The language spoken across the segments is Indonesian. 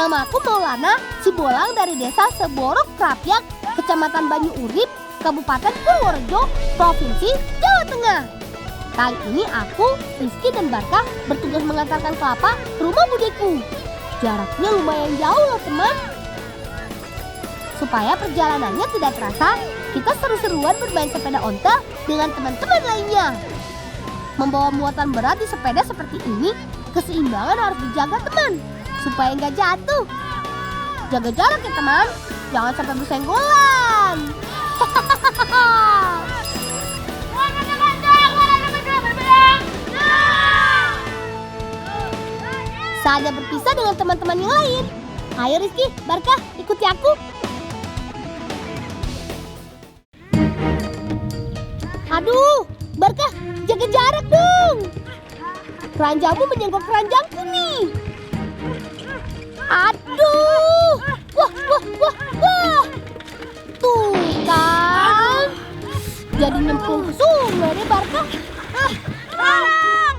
Namaku Maulana, si Bolang dari desa Seborok Krapyak, Kecamatan Banyu Urip, Kabupaten Purworejo, Provinsi Jawa Tengah. Kali ini aku, Rizky dan Barkah bertugas mengantarkan kelapa ke rumah budeku. Jaraknya lumayan jauh loh teman. Supaya perjalanannya tidak terasa, kita seru-seruan bermain sepeda ontel dengan teman-teman lainnya. Membawa muatan berat di sepeda seperti ini, keseimbangan harus dijaga teman, supaya nggak jatuh. Jaga jarak ya teman, jangan sampai bersenggolan. Saatnya berpisah dengan teman-teman yang lain. Ayo Rizky, Barkah, ikuti aku. Aduh, Barkah, jaga jarak dong. Keranjangmu menyenggol keranjangku nih. Aduh, wah. Tuh kan, jadi nyemplung ke sungai deh Barkah. Tolong,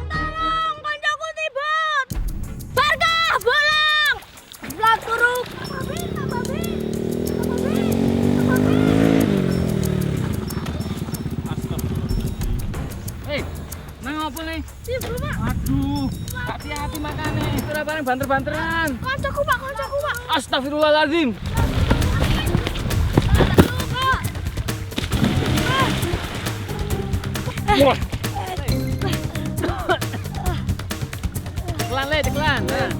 koncoku tibut. Barkah, Bolang. Belat turuk. Nang apa nih? Tibut, Pak. Aduh, hati-hati makane. Ora bareng banter-banteran. Koncoku, Pak. Astagfirullahaladzim. Wah. Deklan. Nah.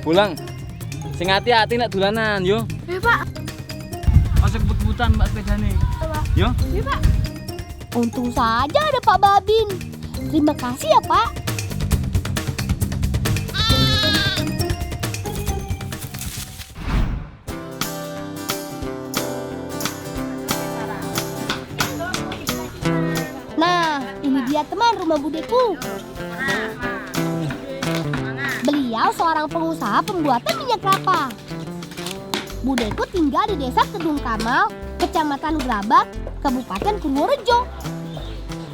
Pulang. Sing hati-hati nek dolanan, yo. Pak. Aja kebut-kebutan mbak sepedane. Yo. Iya, Pak. Untung saja ada Pak Babin. Terima kasih ya Pak. Nah, ini dia teman rumah budeku. Beliau seorang pengusaha pembuatan minyak kelapa. Budeku tinggal di desa Kedung Kamal, Kecamatan Grabak, Kabupaten Purworejo.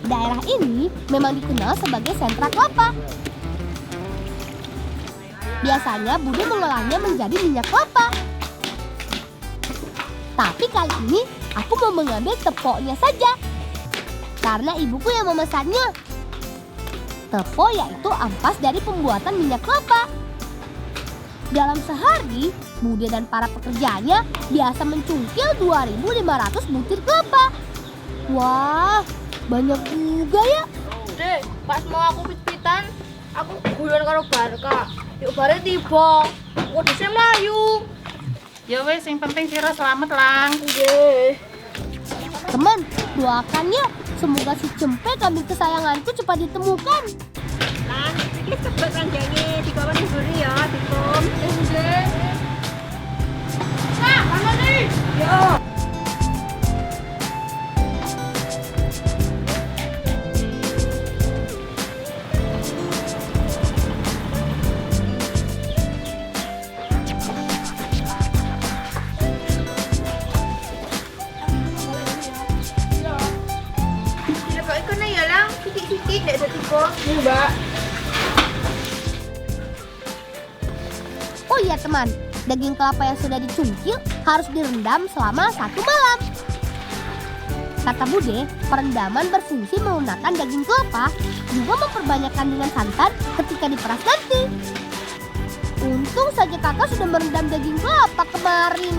Daerah ini memang dikenal sebagai sentra kelapa. Biasanya Bude mengolahnya menjadi minyak kelapa. Tapi kali ini aku mau mengambil tepoknya saja, karena ibuku yang memesannya. Tepok yaitu ampas dari pembuatan minyak kelapa. Dalam sehari, Bude dan para pekerjanya biasa mencungkil 2.500 butir kelapa. Wah, banyak juga ya. Dek, pas mau aku pit-pitan, aku guyon karo Barkah. Yuk bare tiba. Wedhuse mlayu. Ya wes, yang penting Vira selamat lang. Nggih. Teman, doakan ya, semoga si Cempe kambing kesayanganku cepat ditemukan. Lan, iki cepet ranjange dibawa ning buri ya, dikum. Nggih. Nah, mana nih? Yo. Sidik-sidik dek dadi kok. Nih, Mbak. Oh iya teman, daging kelapa yang sudah dicungkil harus direndam selama 1 malam. Kata Bude, perendaman berfungsi melunakkan daging kelapa, juga memperbanyak kandungan santan ketika diperas nanti. Untung saja kakak sudah merendam daging kelapa kemarin,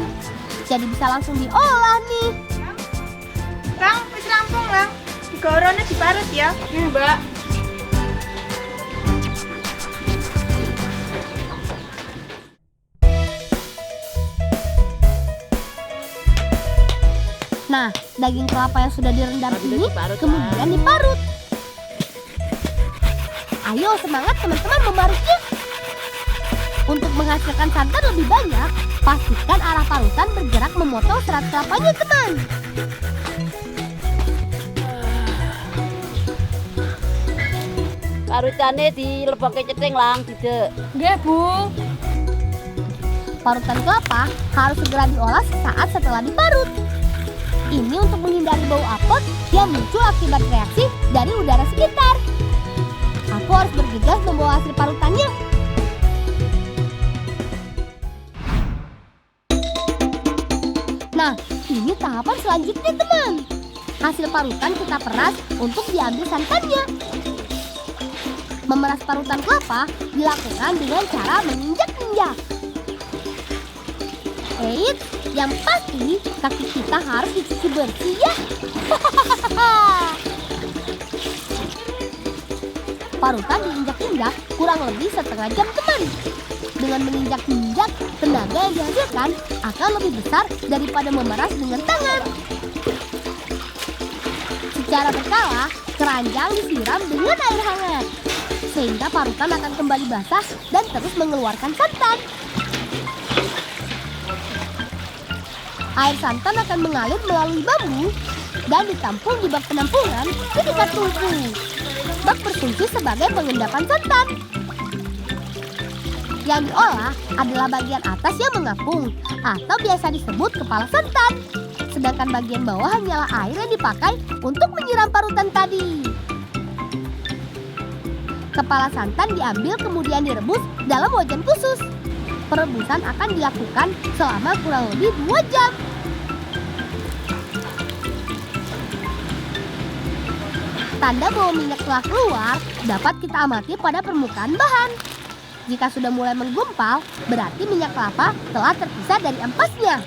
jadi bisa langsung diolah nih. Lang, wis rampung, Lang. Digorone diparut ya. Nih, Mbak. Nah, daging kelapa yang sudah direndam ini kemudian diparut. Ayo semangat teman-teman memarutnya. Untuk menghasilkan santan lebih banyak, pastikan arah parutan bergerak memotong serat kelapanya teman. Parutane dilebokke cething lang didek. Nggih, Bu. Parutan kelapa harus segera diolah sesaat setelah diparut. Ini untuk menghindari bau apot yang muncul akibat reaksi dari udara sekitar. Aku harus bergegas membawa hasil parutannya. Nah, ini tahapan selanjutnya, teman. Hasil parutan kita peras untuk diambil santannya. Memeras parutan kelapa dilakukan dengan cara menginjak-injak. Eits, yang pasti kaki kita harus dicuci bersih ya. Parutan diinjak-injak kurang lebih setengah jam, teman. Dengan menginjak-injak, tenaga yang dihasilkan akan lebih besar daripada memeras dengan tangan. Secara berkala, keranjang disiram dengan air hangat, sehingga parutan akan kembali basah dan terus mengeluarkan santan. Air santan akan mengalir melalui bambu dan ditampung di bak penampungan di dekat tungku. Bak berfungsi sebagai pengendapan santan. Yang diolah adalah bagian atas yang mengapung atau biasa disebut kepala santan. Sedangkan bagian bawah hanyalah air yang dipakai untuk menyiram parutan tadi. Kepala santan diambil kemudian direbus dalam wajan khusus. Perebusan akan dilakukan selama kurang lebih 2 jam. Tanda bahwa minyak telah keluar dapat kita amati pada permukaan bahan. Jika sudah mulai menggumpal, berarti minyak kelapa telah terpisah dari ampasnya.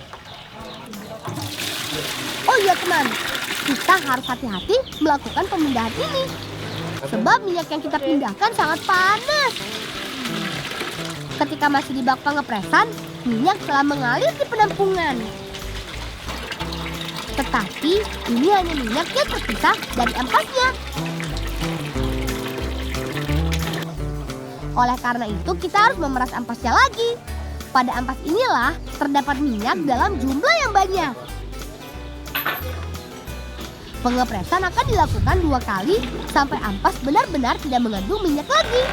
Oh iya teman, kita harus hati-hati melakukan pemindahan ini. Sebab minyak yang kita pindahkan sangat panas. Ketika masih di bak pengepresan, minyak telah mengalir di penampungan. Tetapi ini hanya minyak yang terpisah dari ampasnya. Oleh karena itu kita harus memeras ampasnya lagi. Pada ampas inilah terdapat minyak dalam jumlah yang banyak. Pengepresan akan dilakukan 2 kali sampai ampas benar-benar tidak mengandung minyak lagi.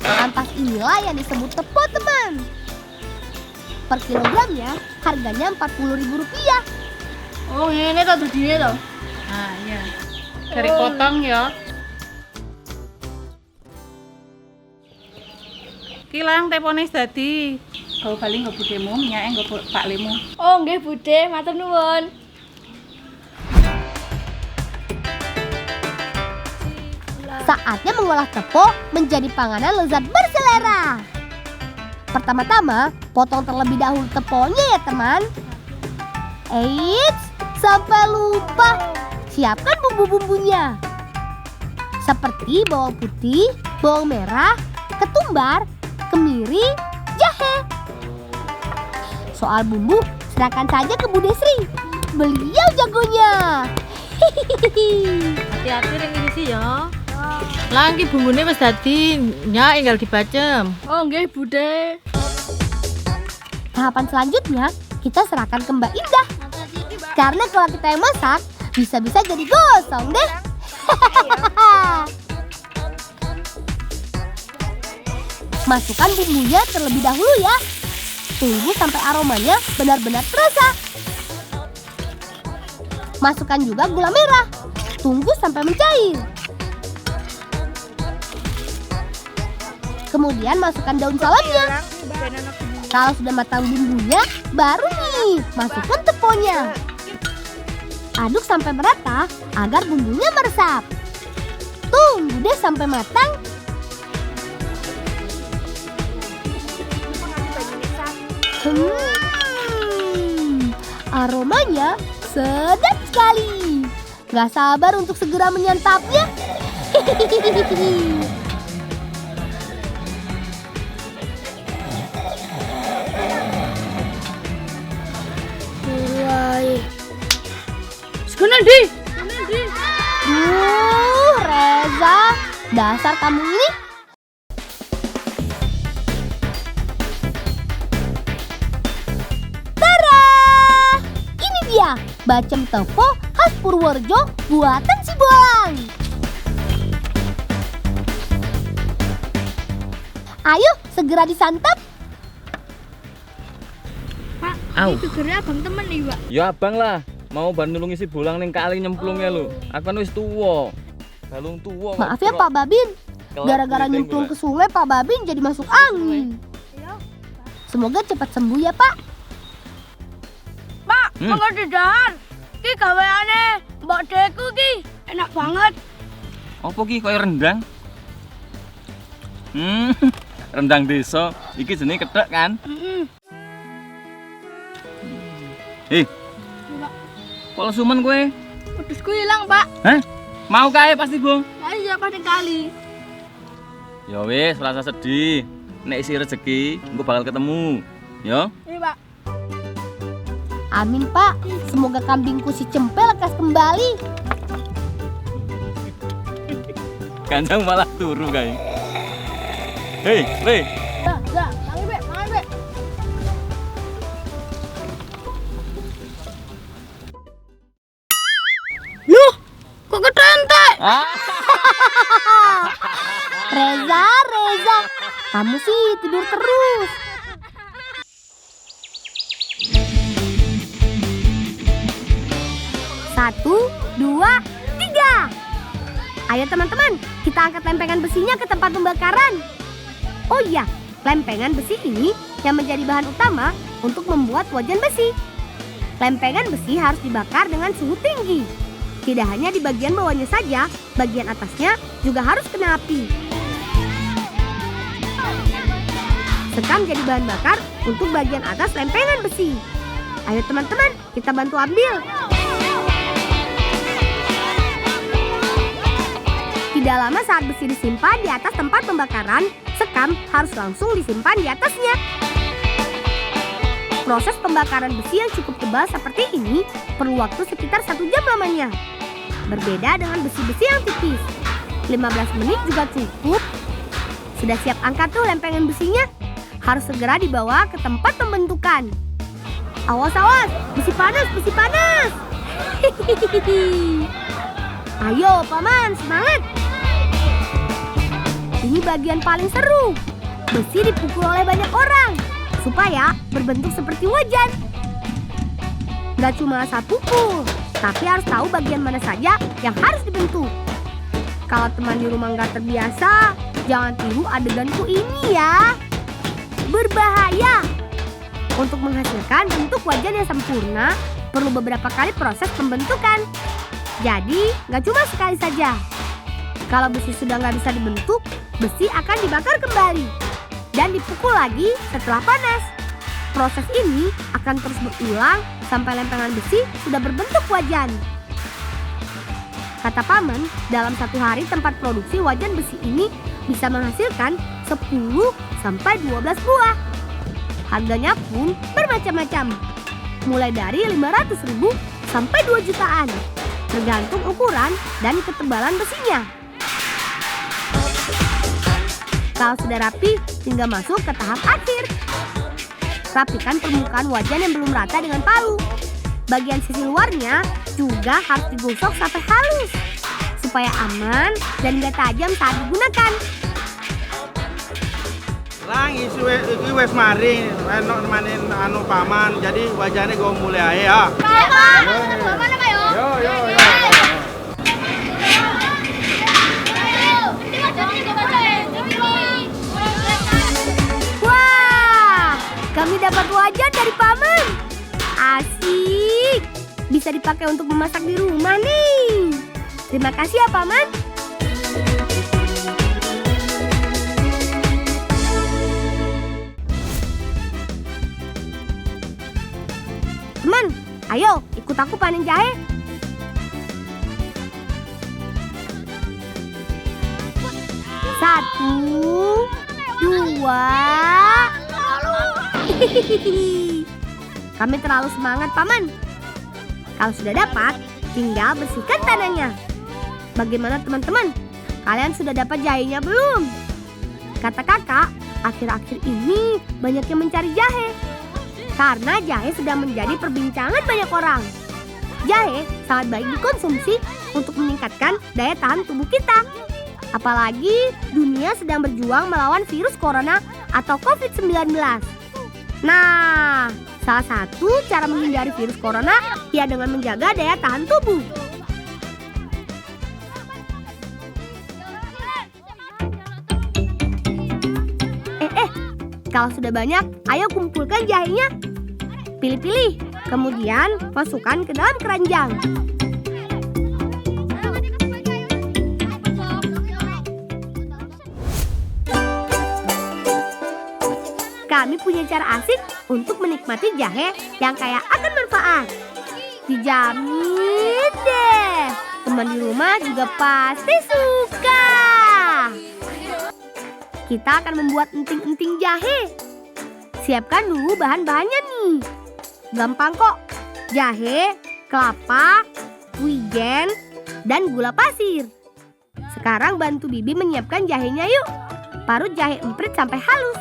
Ampas inilah yang disebut tepo, teman. Per kilogramnya harganya Rp40.000. Oh, ini tuh tujuannya tuh. Nah, iya. Dari potong ya. Kilang tepone dadi. Kau bali nggo budemu, minyake nggo Pak Lemu. Oh, nggih Bude, matur nuwun. Saatnya mengolah tepo menjadi panganan lezat berselera. Pertama-tama, potong terlebih dahulu teponya ya teman. Eits, sampai lupa. Siapkan bumbu-bumbunya. Seperti bawang putih, bawang merah, ketumbar, kemiri, jahe. Soal bumbu, serahkan saja ke Bu Desri. Beliau jagonya. Hati-hati ring ini sih ya. Lagi bumbune wis dadi, nyak tinggal dibacem. Oh, nggih Bude. Tahapan selanjutnya, kita serahkan ke Mbak Indah. Karena kalau kita yang masak, bisa-bisa jadi gosong deh. Masukkan bumbunya terlebih dahulu ya. Tunggu sampai aromanya benar-benar terasa. Masukkan juga gula merah. Tunggu sampai mencair. Kemudian masukkan daun salamnya. Kalau sudah matang bumbunya, baru nih masukkan teponya. Aduk sampai merata agar bumbunya meresap. Tunggu deh sampai matang. Aromanya sedap sekali. Gak sabar untuk segera menyantapnya. Sekolah di. Reza, dasar kamu ini. Tara, ini dia bacem tepo khas Purworejo buatan si Bolang. Ayo segera disantap. Au. Ini gegernya abang temen nih, Pak. Ya abang lah. Mau ban nulungi si Bulang ning kali nyemplung ya lu. Aku kan wis tuwa. Balung tuwa. Maaf ya Pak Babin, gara-gara nyemplung ke sungai Pak Babin jadi masuk angin. Semoga cepat sembuh ya Pak. Pak, monggo didahan. Ki gaweane Mbok Deku ki enak banget. Apa ki koyo rendang? Rendang desa. Iki jenenge kethek kan? Kalau sumen kowe? Pedesku hilang, Pak. Hah? Mau kae pasti, Bung. Lah iya pada kali. Ya wis, rasa sedih. Nek isi rezeki, engko bakal ketemu. Ya. Iya, Pak. Amin Pak, semoga kambingku si Cempe lekas kembali. Kanjang malah turu kae. Hei, Re. Dah, tangi, Bek, tangi, Bek. Loh, kok ketentek? Reza, kamu sih tidur terus. Satu, dua, tiga. Ayo teman-teman, kita angkat lempengan besinya ke tempat pembakaran. Oh iya, lempengan besi ini yang menjadi bahan utama untuk membuat wajan besi. Lempengan besi harus dibakar dengan suhu tinggi. Tidak hanya di bagian bawahnya saja, bagian atasnya juga harus kena api. Sekam jadi bahan bakar untuk bagian atas lempengan besi. Ayo teman-teman, kita bantu ambil. Tidak lama saat besi disimpan di atas tempat pembakaran, sekam harus langsung disimpan di atasnya. Proses pembakaran besi yang cukup tebal seperti ini perlu waktu sekitar 1 jam lamanya. Berbeda dengan besi-besi yang tipis. 15 menit juga cukup. Sudah siap angkat tuh lempengan besinya. Harus segera dibawa ke tempat pembentukan. Awas, besi panas, besi panas. Ayo Paman, semangat. Ini bagian paling seru. Besi dipukul oleh banyak orang supaya berbentuk seperti wajan. Gak cuma asal pukul, tapi harus tahu bagian mana saja yang harus dibentuk. Kalau teman di rumah nggak terbiasa, jangan tiru adeganku ini ya. Berbahaya. Untuk menghasilkan bentuk wajan yang sempurna, perlu beberapa kali proses pembentukan. Jadi, nggak cuma sekali saja. Kalau besi sudah nggak bisa dibentuk, besi akan dibakar kembali dan dipukul lagi setelah panas. Proses ini akan terus berulang sampai lempengan besi sudah berbentuk wajan. Kata Paman, dalam 1 hari tempat produksi wajan besi ini bisa menghasilkan 10 sampai 12 buah. Harganya pun bermacam-macam, mulai dari 500.000 sampai 2 jutaan, tergantung ukuran dan ketebalan besinya. Kalau sudah rapi, tinggal masuk ke tahap akhir. Rapikan permukaan wajan yang belum rata dengan palu. Bagian sisi luarnya juga harus digosok sampai halus, supaya aman dan gak tajam saat digunakan. Lang iki wis mari enok nemanin Paman. Jadi wajane go mulai ae ya. Yo. Wah, kami dapat wajan dari Paman. Asik. Bisa dipakai untuk memasak di rumah nih. Terima kasih ya Paman. Teman, ayo ikut aku panen jahe. Satu, dua. Kami terlalu semangat Paman. Kalau sudah dapat, tinggal bersihkan tanahnya. Bagaimana teman-teman? Kalian sudah dapat jahenya belum? Kata kakak, akhir-akhir ini banyak yang mencari jahe. Karena jahe sedang menjadi perbincangan banyak orang. Jahe sangat baik dikonsumsi untuk meningkatkan daya tahan tubuh kita. Apalagi dunia sedang berjuang melawan virus corona atau COVID-19. Nah, Salah satu cara menghindari virus corona ya dengan menjaga daya tahan tubuh. Kalau sudah banyak, ayo kumpulkan jahenya. Pilih-pilih, kemudian masukkan ke dalam keranjang. Kami punya cara asik untuk menikmati jahe yang kaya akan manfaat. Dijamin deh, teman di rumah juga pasti suka. Kita akan membuat enting-enting jahe. Siapkan dulu bahan-bahannya nih. Gampang kok. Jahe, kelapa, wijen, dan gula pasir. Sekarang bantu Bibi menyiapkan jahenya yuk. Parut jahe emprit sampai halus.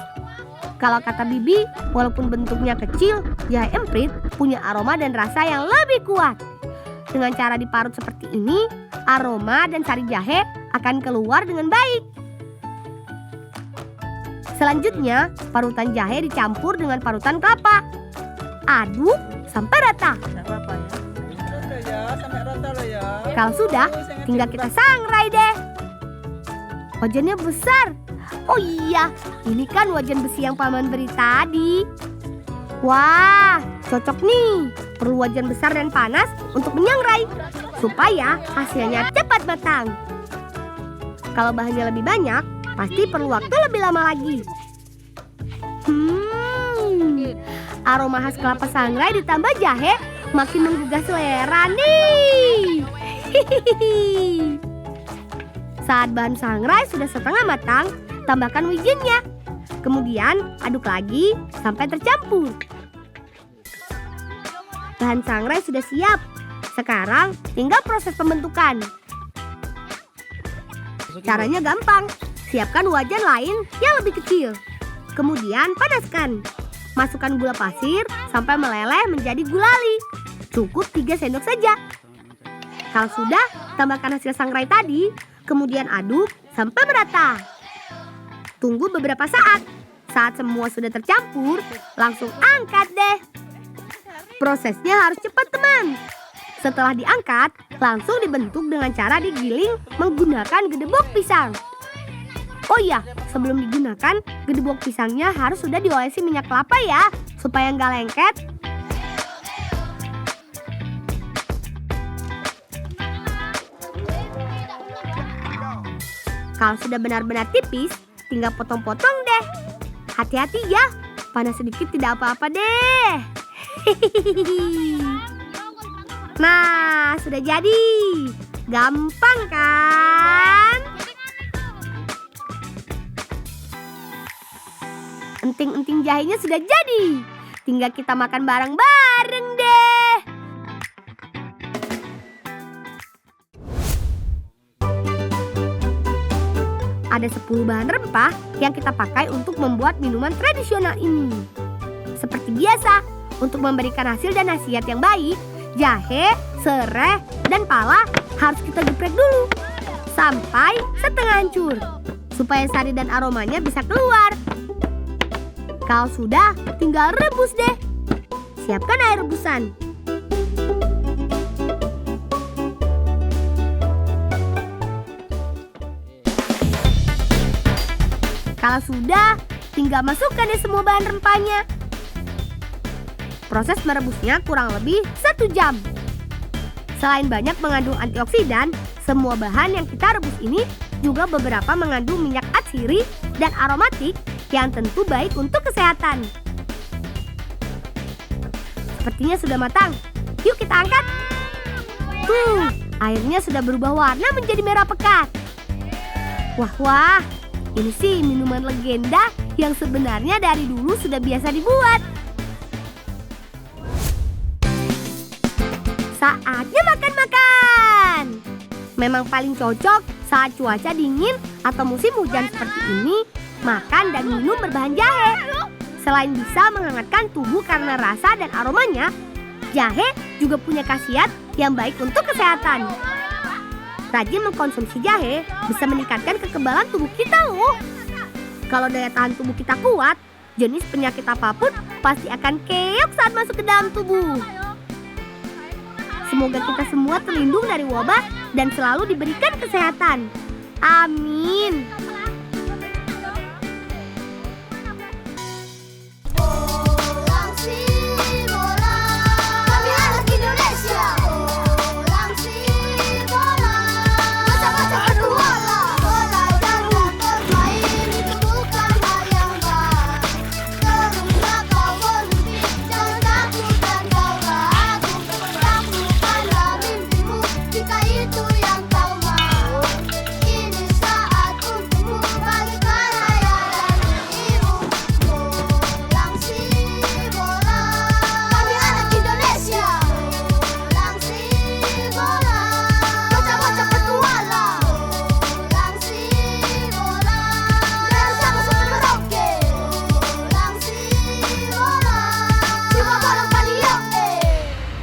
Kalau kata Bibi, walaupun bentuknya kecil, jahe emprit punya aroma dan rasa yang lebih kuat. Dengan cara diparut seperti ini, aroma dan sari jahe akan keluar dengan baik. Selanjutnya, parutan jahe dicampur dengan parutan kelapa. Aduk sampai rata. Kalau sudah, tinggal kita sangrai deh. Wajannya besar. Oh iya, ini kan wajan besi yang Paman beri tadi. Wah, cocok nih. Perlu wajan besar dan panas untuk menyangrai, supaya hasilnya cepat matang. Kalau bahannya lebih banyak, pasti perlu waktu lebih lama lagi. Aroma khas kelapa sangrai ditambah jahe makin menggugah selera nih. Saat bahan sangrai sudah setengah matang, tambahkan wijennya. Kemudian aduk lagi sampai tercampur. Bahan sangrai sudah siap. Sekarang tinggal proses pembentukan. Caranya gampang. Siapkan wajan lain yang lebih kecil. Kemudian panaskan. Masukkan gula pasir sampai meleleh menjadi gulali. Cukup 3 sendok saja. Kalau sudah, tambahkan hasil sangrai tadi. Kemudian aduk sampai merata. Tunggu beberapa saat. Saat semua sudah tercampur, langsung angkat deh. Prosesnya harus cepat teman. Setelah diangkat, langsung dibentuk dengan cara digiling menggunakan gedebok pisang. Oh iya, sebelum digunakan, gedebok pisangnya harus sudah diolesi minyak kelapa ya, supaya nggak lengket. Kalau sudah benar-benar tipis, tinggal potong-potong deh. Hati-hati ya, panas sedikit tidak apa-apa deh. Nah, sudah jadi. Gampang kan? Enting-enting jahenya sudah jadi. Tinggal kita makan bareng-bareng deh. Ada 10 bahan rempah yang kita pakai untuk membuat minuman tradisional ini. Seperti biasa, untuk memberikan hasil dan khasiat yang baik, jahe, serai, dan pala harus kita geprek dulu sampai setengah hancur, supaya sari dan aromanya bisa keluar. Kalau sudah, tinggal rebus deh. Siapkan air rebusan. Kalau sudah, tinggal masukkan deh semua bahan rempahnya. Proses merebusnya kurang lebih 1 jam. Selain banyak mengandung antioksidan, semua bahan yang kita rebus ini juga beberapa mengandung minyak atsiri dan aromatik yang tentu baik untuk kesehatan. Sepertinya sudah matang. Yuk kita angkat. Tuh, airnya sudah berubah warna menjadi merah pekat. Wah, ini sih minuman legenda yang sebenarnya dari dulu sudah biasa dibuat. Saatnya makan-makan. Memang paling cocok saat cuaca dingin atau musim hujan seperti ini, makan dan minum berbahan jahe. Selain bisa menghangatkan tubuh karena rasa dan aromanya, jahe juga punya khasiat yang baik untuk kesehatan. Rajin mengkonsumsi jahe bisa meningkatkan kekebalan tubuh kita loh. Kalau daya tahan tubuh kita kuat, jenis penyakit apapun pasti akan keok saat masuk ke dalam tubuh. Semoga kita semua terlindung dari wabah dan selalu diberikan kesehatan. Amin.